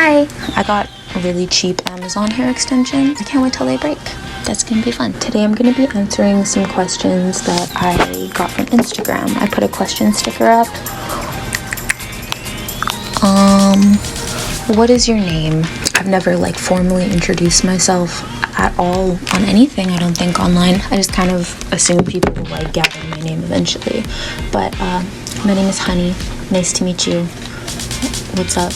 Hi! I got a really cheap Amazon hair extension. I can't wait till they break. That's gonna be fun. Today I'm gonna be answering some questions that I got from Instagram. I put a question sticker up. What is your name? I've never like formally introduced myself at all on anything, I don't think, online. I just kind of assume people will like gather my name eventually. But my name is Honey. Nice to meet you. What's up?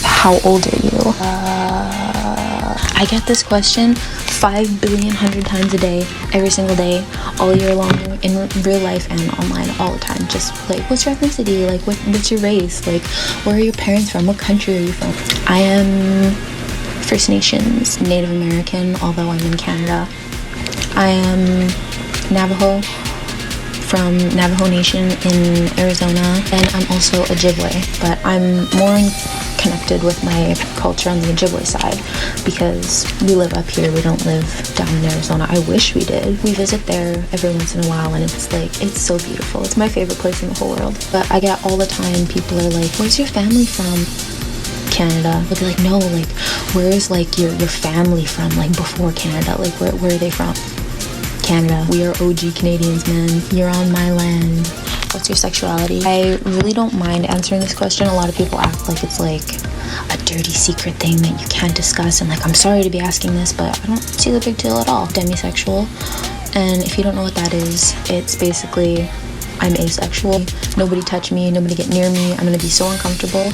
How old are you? I get this question 5 billion hundred times a day, every single day, all year long, in real life and online, all the time. Just like, what's your ethnicity? Like, what's your race? Like, where are your parents from? What country are you from? I am First Nations, Native American, although I'm in Canada. I am Navajo, from Navajo Nation in Arizona, and I'm also Ojibwe, but I'm more connected with my culture on the Ojibwe side because we live up here, we don't live down in Arizona. I wish we did. We visit there every once in a while, and it's like, it's so beautiful. It's my favorite place in the whole world. But I get all the time, people are like, where's your family from? Canada. They'll be like, no, like, where's like your family from, like, before Canada? Like, where are they from? Canada. We are OG Canadians, man. You're on my land. What's your sexuality? I really don't mind answering this question. A lot of people act like it's like a dirty secret thing that you can't discuss, and like, I'm sorry to be asking this, but I don't see the big deal at all. Demisexual, and if you don't know what that is, it's basically I'm asexual. Nobody touch me, nobody get near me. I'm gonna be so uncomfortable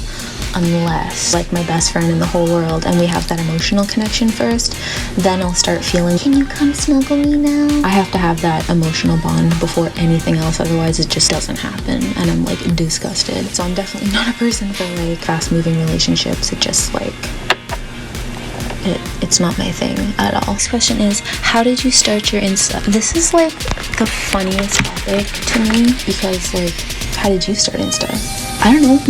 unless like my best friend in the whole world and we have that emotional connection first, then I'll start feeling, can you come snuggle me now? I have to have that emotional bond before anything else, otherwise it just doesn't happen and I'm like disgusted. So I'm definitely not a person for like fast moving relationships. It just like it's not my thing at all. This question is, how did you start your Insta? This is like the funniest topic to me because like, how did you start Insta? I don't know,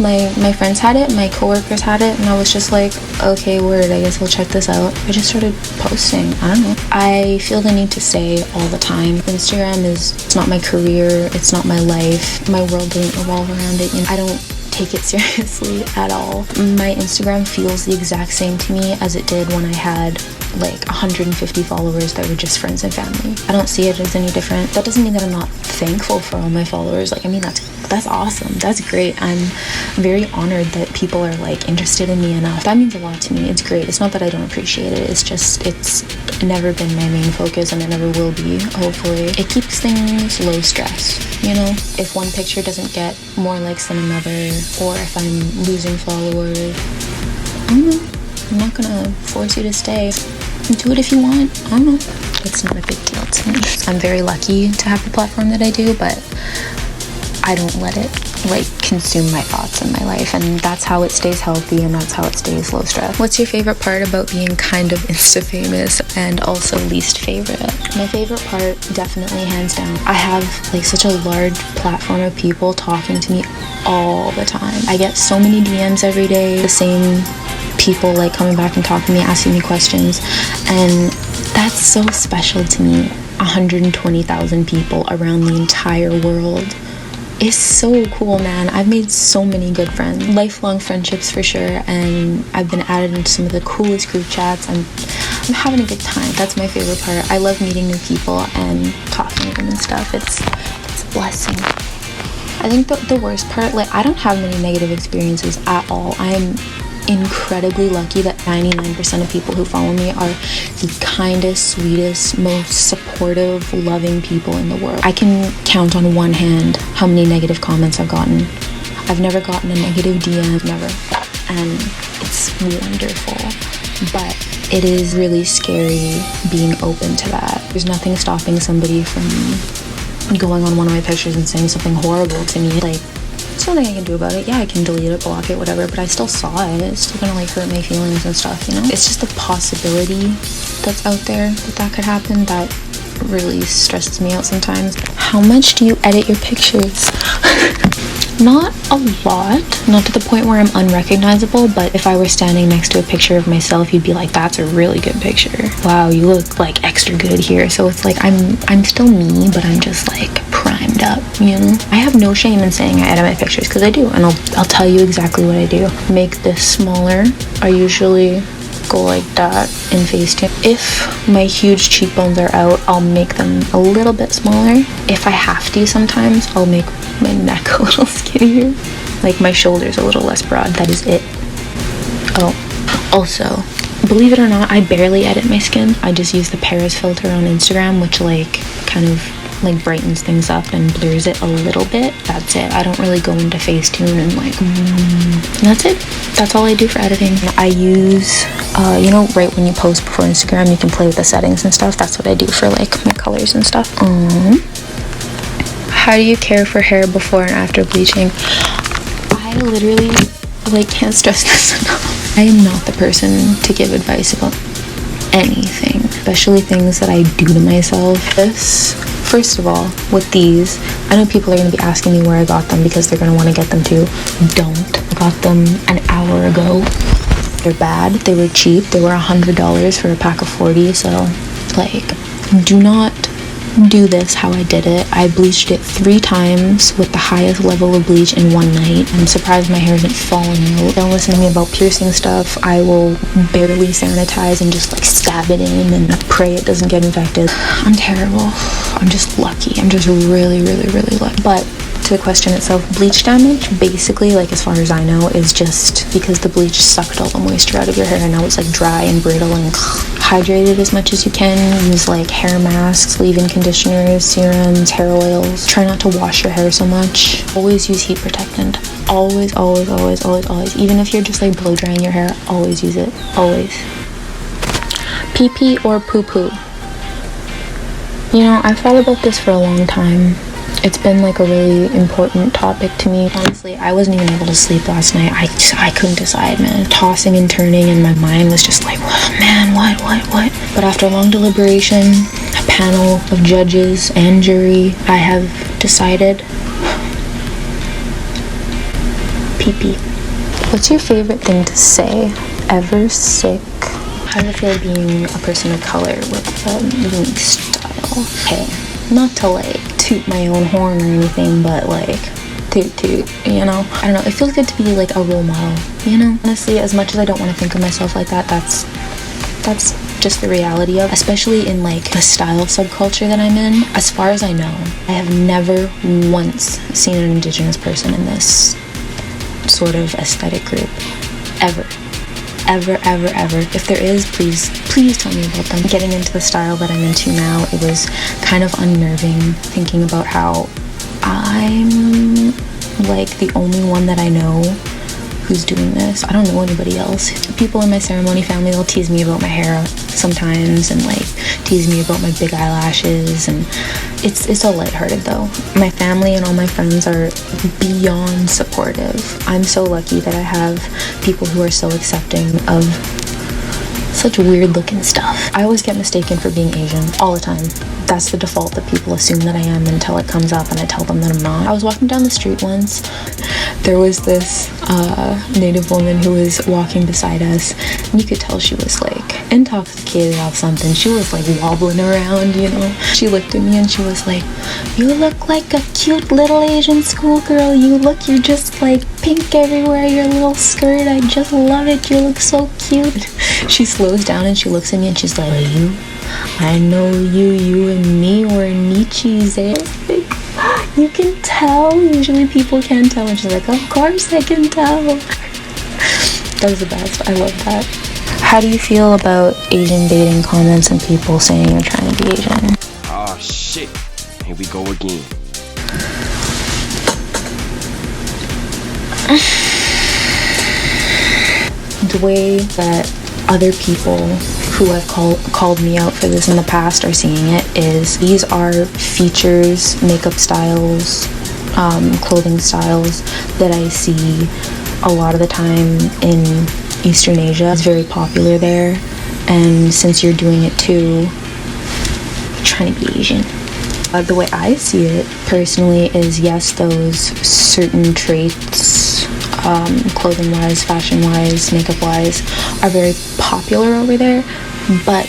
my friends had it, my coworkers had it, and I was just like, okay, word, I guess I'll check this out. I just started posting. I don't know. I feel the need to say all the time, Instagram it's not my career, it's not my life, my world doesn't revolve around it, you know? I don't take it seriously at all. My Instagram feels the exact same to me as it did when I had like 150 followers that were just friends and family. I don't see it as any different. That doesn't mean that I'm not thankful for all my followers. Like, I mean, that's awesome. That's great. I'm very honored that people are like interested in me enough. That means a lot to me. It's great. It's not that I don't appreciate it. It's just, it's never been my main focus and it never will be, hopefully. It keeps things low stress, you know? If one picture doesn't get more likes than another, or if I'm losing followers, I don't know. I'm not gonna force you to stay. Do it if you want. I don't know. It's not a big deal to me. I'm very lucky to have the platform that I do, but I don't let it like consume my thoughts in my life, and that's how it stays healthy and that's how it stays low stress. What's your favorite part about being kind of Insta famous, and also least favorite? My favorite part, definitely hands down, I have like such a large platform of people talking to me all the time. I get so many DMs every day, the same people like coming back and talking to me, asking me questions, and that's so special to me. 120,000 people around the entire world. It's so cool, man. I've made so many good friends, lifelong friendships for sure, and I've been added into some of the coolest group chats. I'm having a good time. That's my favorite part. I love meeting new people and talking to them and stuff. It's a blessing. I think the worst part, like, I don't have many negative experiences at all. I'm incredibly lucky that 99% of people who follow me are the kindest, sweetest, most supportive, loving people in the world. I can count on one hand how many negative comments I've gotten. I've never gotten a negative DM, never, and it's wonderful, but it is really scary being open to that. There's nothing stopping somebody from going on one of my pictures and saying something horrible to me. Like, there's nothing I can do about it. Yeah, I can delete it, block it, whatever, but I still saw it. It's still gonna like hurt my feelings and stuff, you know? It's just the possibility that's out there that could happen that really stresses me out sometimes. How much do you edit your pictures? Not a lot, not to the point where I'm unrecognizable, but if I were standing next to a picture of myself, you'd be like, that's a really good picture. Wow, you look like extra good here. So it's like I'm still me, but I'm just like primed up, you know? I have no shame in saying I edit my pictures, because I do, and I'll tell you exactly what I do. Make this smaller. I usually go like that in Facetune. If my huge cheekbones are out, I'll make them a little bit smaller. If I have to sometimes, I'll make my neck a little skinnier. Like my shoulders a little less broad. That is it. Oh, also, believe it or not, I barely edit my skin. I just use the Paris filter on Instagram, which like kind of like brightens things up and blurs it a little bit. That's it. I don't really go into Facetune and like that's it. That's all I do for editing. I use you know, right when you post before Instagram, you can play with the settings and stuff. That's what I do for like my colors and stuff. How do you care for hair before and after bleaching? I literally like can't stress this enough. I am not the person to give advice about anything, especially things that I do to myself. First of all, with these, I know people are going to be asking me where I got them because they're going to want to get them too. Don't. I got them an hour ago. They're bad. They were cheap. They were $100 for a pack of 40, so like, do not do this how I did it. I bleached it 3 times with the highest level of bleach in one night. I'm surprised my hair isn't falling out. Don't listen to me about piercing stuff. I will barely sanitize and just like stab it in and pray it doesn't get infected. I'm terrible. I'm just lucky. I'm just really lucky. But to the question itself, bleach damage, basically, like as far as I know, is just because the bleach sucked all the moisture out of your hair and now it's like dry and brittle. And hydrate it as much as you can. Use like hair masks, leave-in conditioners, serums, hair oils. Try not to wash your hair so much. Always use heat protectant. Always. Even if you're just like blow drying your hair, always use it. Always. Pee pee or poo poo? You know, I've thought about this for a long time. It's been like a really important topic to me. Honestly, I wasn't even able to sleep last night. I couldn't decide, man. Tossing and turning, and my mind was just like, oh, man, what? But after long deliberation, a panel of judges and jury, I have decided pee-pee. What's your favorite thing to say? Ever sick? How does it feel being a person of color with a unique style? Okay, not to like toot my own horn or anything, but like toot, you know? I don't know, it feels good to be like a role model, you know? Honestly, as much as I don't want to think of myself like that, that's just the reality of, especially in like the style subculture that I'm in. As far as I know, I have never once seen an Indigenous person in this sort of aesthetic group, ever. If there is, please tell me about them. Getting into the style that I'm into now, it was kind of unnerving thinking about how I'm like the only one that I know who's doing this. I don't know anybody else. People in my ceremony family, they'll tease me about my hair sometimes and like tease me about my big eyelashes, and it's all lighthearted though. My family and all my friends are beyond supportive. I'm so lucky that I have people who are so accepting of such weird looking stuff. I always get mistaken for being Asian all the time. That's the default that people assume that I am until it comes up and I tell them that I'm not. I was walking down the street once. There was this native woman who was walking beside us, and you could tell she was like intoxicated off something. She was like wobbling around, you know. She looked at me and she was like, "You look like a cute little Asian schoolgirl. You're just like pink everywhere, your little skirt. I just love it. You look so cute." She slows down and she looks at me and she's like, "You? I know you and me were Nietzsche's, eh?" You can tell. Usually people can't tell. And she's like, "Of course I can tell." That was the best. I love that. How do you feel about Asian baiting comments and people saying you're trying to be Asian? Oh shit. Here we go again. The way that other people who have called me out for this in the past are seeing it is these are features, makeup styles, clothing styles that I see a lot of the time in Eastern Asia. It's very popular there, and since you're doing it too, you're trying to be Asian. The way I see it personally is, yes, those certain traits, clothing-wise, fashion-wise, makeup-wise, are very popular over there, but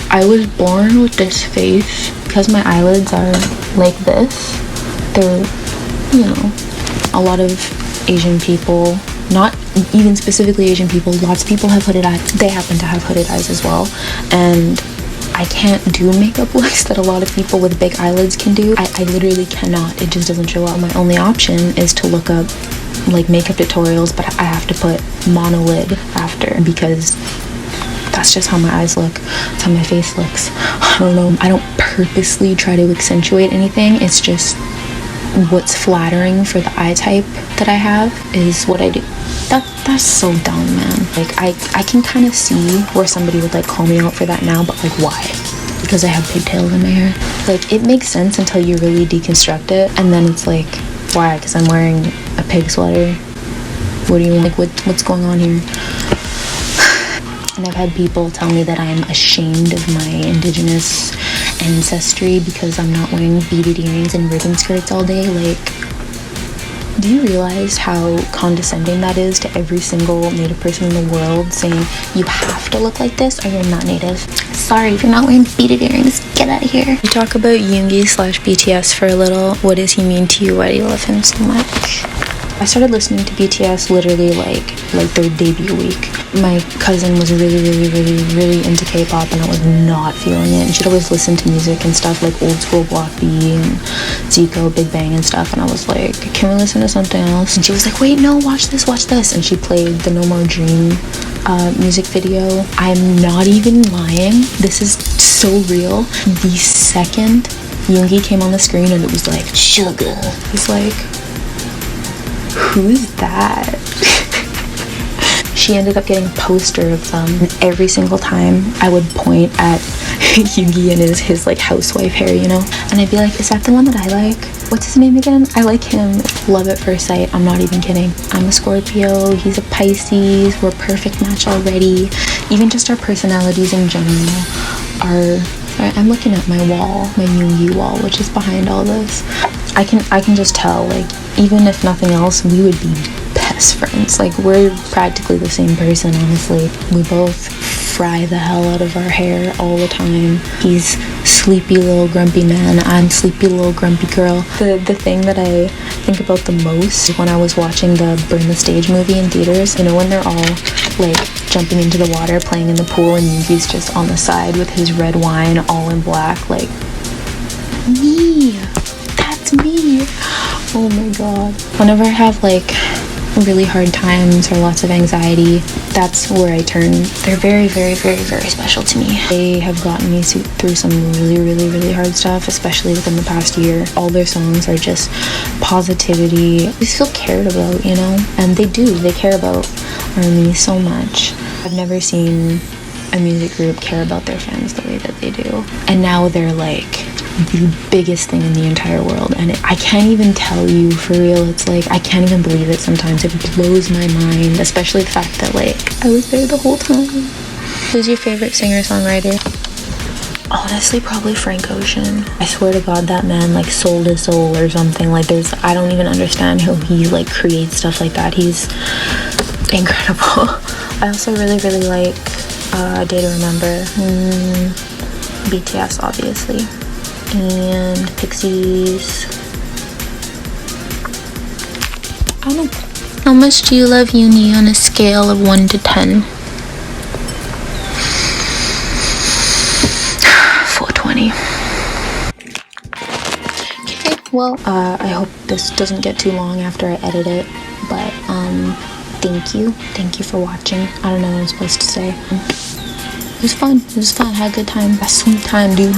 I was born with this face because my eyelids are like this. They're, you know, a lot of Asian people, not even specifically Asian people, lots of people have hooded eyes. They happen to have hooded eyes as well, and I can't do makeup looks that a lot of people with big eyelids can do. I literally cannot. It just doesn't show up. My only option is to look up like makeup tutorials, but I have to put monolid after, because that's just how my eyes look. That's how my face looks. I don't know. I don't purposely try to accentuate anything. It's just what's flattering for the eye type that I have is what I do. That's so dumb, man. Like, I can kind of see where somebody would like call me out for that now, but like, why? Because I have pigtails in my hair. Like, it makes sense until you really deconstruct it, and then it's like, why? Because I'm wearing a pig sweater. What do you want? Like, what's going on here? And I've had people tell me that I'm ashamed of my indigenous ancestry because I'm not wearing beaded earrings and ribbon skirts all day. Like, do you realize how condescending that is to every single native person in the world, saying you have to look like this or you're not native? Sorry, if you're not wearing beaded earrings, get out of here. We talk about Yoongi/BTS for a little. What does he mean to you? Why do you love him so much? I started listening to BTS literally like their debut week. My cousin was really into K-pop, and I was not feeling it. And she'd always listen to music and stuff like old school Block B and Zico, Big Bang and stuff. And I was like, can we listen to something else? And she was like, wait, no, watch this. And she played the No More Dream music video. I'm not even lying. This is so real. The second Yoongi came on the screen and it was like, sugar. It's like, who's that? She ended up getting a poster of them, and every single time I would point at Yoongi and his like housewife hair, you know, and I'd be like, is that the one that I like? What's his name again? I like him. Love at first sight. I'm not even kidding. I'm a Scorpio, he's a Pisces, we're a perfect match already. Even just our personalities in general are... I'm looking at my wall, my Yoongi wall, which is behind all this. I can just tell, like, even if nothing else, we would be best friends. Like, we're practically the same person, honestly. We both fry the hell out of our hair all the time. He's sleepy little grumpy man, I'm sleepy little grumpy girl. The thing that I think about the most is when I was watching the Burn the Stage movie in theaters, you know, when they're all like jumping into the water, playing in the pool, and Yoongi's just on the side with his red wine all in black. Like, me, that's me. Oh my god. Whenever I have like really hard times or lots of anxiety, that's where I turn. They're very special to me. They have gotten me through some really hard stuff, especially within the past year. All their songs are just positivity. I just feel cared about, you know? And they do. They care about me so much. I've never seen a music group care about their fans the way that they do. And now they're like the biggest thing in the entire world, and I can't even tell you, for real. It's like, I can't even believe it sometimes. It blows my mind, especially the fact that like I was there the whole time. Who's your favorite singer-songwriter? Honestly, probably Frank Ocean. I swear to god, that man like sold his soul or something. Like, I don't even understand how he like creates stuff like that. He's incredible. I also really like Day to Remember, BTS obviously, and Pixies. I don't know. How much do you love Uni on a scale of 1 to 10? 420. Okay, well, I hope this doesn't get too long after I edit it, but thank you for watching. I don't know what I'm supposed to say. It was fun. I had a good time. A sweet time, dude.